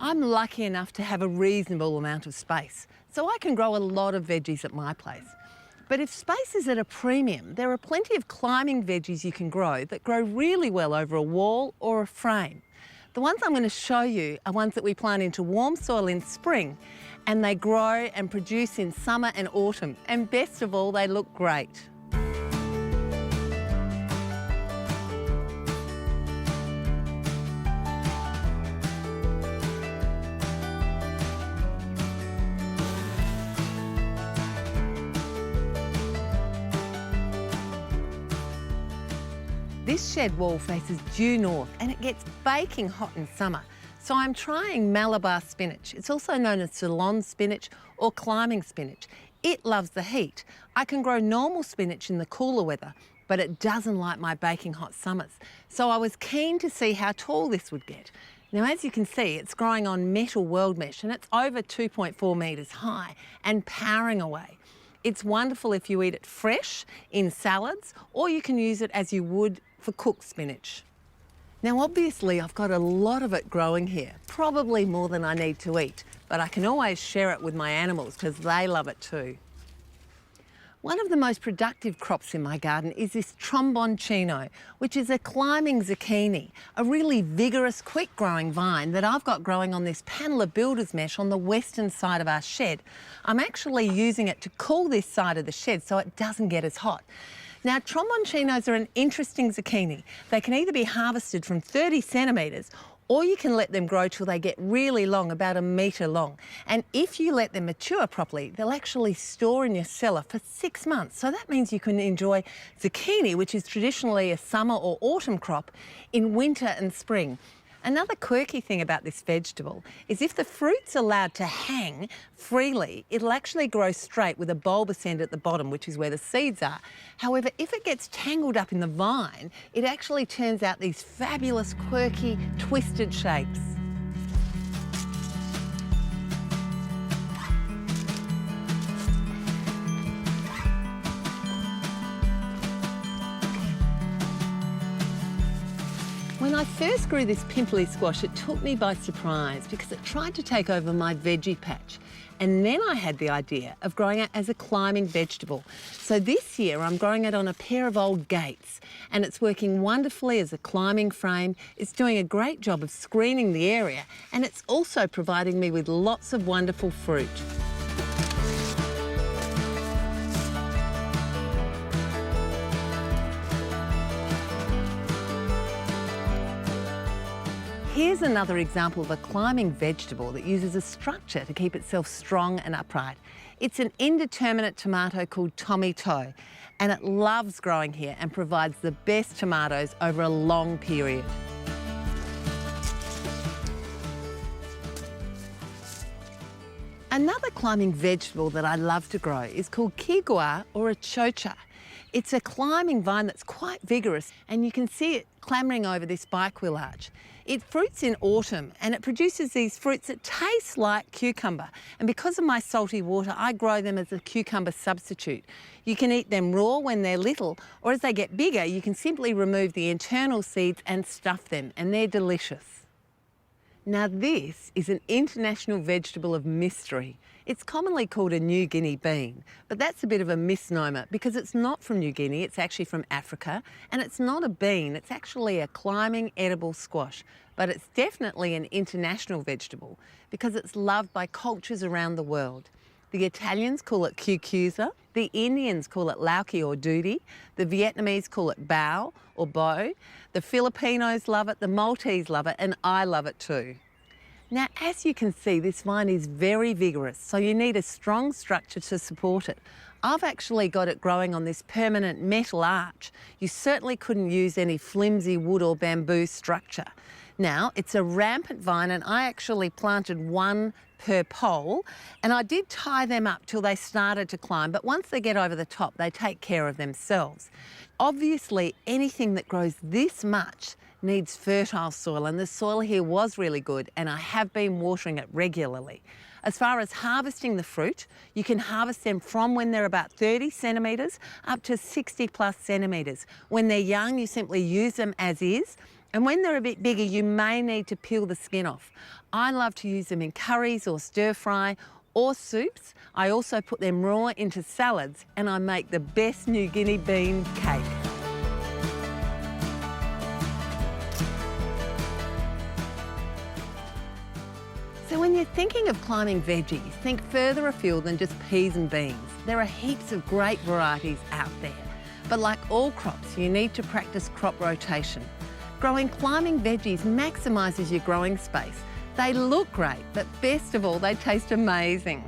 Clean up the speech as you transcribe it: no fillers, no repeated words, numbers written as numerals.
I'm lucky enough to have a reasonable amount of space, so I can grow a lot of veggies at my place. But if space is at a premium, there are plenty of climbing veggies you can grow that grow really well over a wall or a frame. The ones I'm going to show you are ones that we plant into warm soil in spring, and they grow and produce in summer and autumn, and best of all, they look great. This shed wall faces due north and it gets baking hot in summer. So I'm trying Malabar spinach. It's also known as Ceylon spinach or climbing spinach. It loves the heat. I can grow normal spinach in the cooler weather, but it doesn't like my baking hot summers. So I was keen to see how tall this would get. Now, as you can see, it's growing on metal world mesh and it's over 2.4 metres high and powering away. It's wonderful if you eat it fresh in salads, or you can use it as you would for cooked spinach. Now obviously I've got a lot of it growing here, probably more than I need to eat, but I can always share it with my animals because they love it too. One of the most productive crops in my garden is this Tromboncino, which is a climbing zucchini, a really vigorous, quick-growing vine that I've got growing on this panel of builder's mesh on the western side of our shed. I'm actually using it to cool this side of the shed so it doesn't get as hot. Now, Tromboncinos are an interesting zucchini. They can either be harvested from 30 centimetres or you can let them grow till they get really long, about 1 metre long. And if you let them mature properly, they'll actually store in your cellar for 6 months. So that means you can enjoy zucchini, which is traditionally a summer or autumn crop, in winter and spring. Another quirky thing about this vegetable is if the fruit's allowed to hang freely, it'll actually grow straight with a bulbous end at the bottom, which is where the seeds are. However, if it gets tangled up in the vine, it actually turns out these fabulous, quirky, twisted shapes. When I first grew this Pimply squash, it took me by surprise because it tried to take over my veggie patch. And then I had the idea of growing it as a climbing vegetable. So this year I'm growing it on a pair of old gates, and it's working wonderfully as a climbing frame. It's doing a great job of screening the area, and it's also providing me with lots of wonderful fruit. Here's another example of a climbing vegetable that uses a structure to keep itself strong and upright. It's an indeterminate tomato called tomato, and it loves growing here and provides the best tomatoes over a long period. Another climbing vegetable that I love to grow is called Caigua or a chocha. It's a climbing vine that's quite vigorous, and you can see it clambering over this bike wheel arch. It fruits in autumn and it produces these fruits that taste like cucumber. And because of my salty water, I grow them as a cucumber substitute. You can eat them raw when they're little, or as they get bigger, you can simply remove the internal seeds and stuff them, and they're delicious. Now this is an international vegetable of mystery. It's commonly called a New Guinea bean, but that's a bit of a misnomer because it's not from New Guinea, it's actually from Africa, and it's not a bean, it's actually a climbing edible squash, but it's definitely an international vegetable because it's loved by cultures around the world. The Italians call it cucuza, the Indians call it lauki or doody, the Vietnamese call it bao or bo, the Filipinos love it, the Maltese love it, and I love it too. Now, as you can see, this vine is very vigorous, so you need a strong structure to support it. I've actually got it growing on this permanent metal arch. You certainly couldn't use any flimsy wood or bamboo structure. Now, it's a rampant vine, and I actually planted one per pole, and I did tie them up till they started to climb, but once they get over the top, they take care of themselves. Obviously, anything that grows this much needs fertile soil, and the soil here was really good, and I have been watering it regularly. As far as harvesting the fruit, you can harvest them from when they're about 30 centimetres up to 60 plus centimetres. When they're young, you simply use them as is, And when they're a bit bigger, you may need to peel the skin off. I love to use them in curries or stir fry or soups. I also put them raw into salads, and I make the best New Guinea bean cake. So when you're thinking of climbing veggies, think further afield than just peas and beans. There are heaps of great varieties out there. But like all crops, you need to practice crop rotation. Growing climbing veggies maximises your growing space. They look great, but best of all, they taste amazing.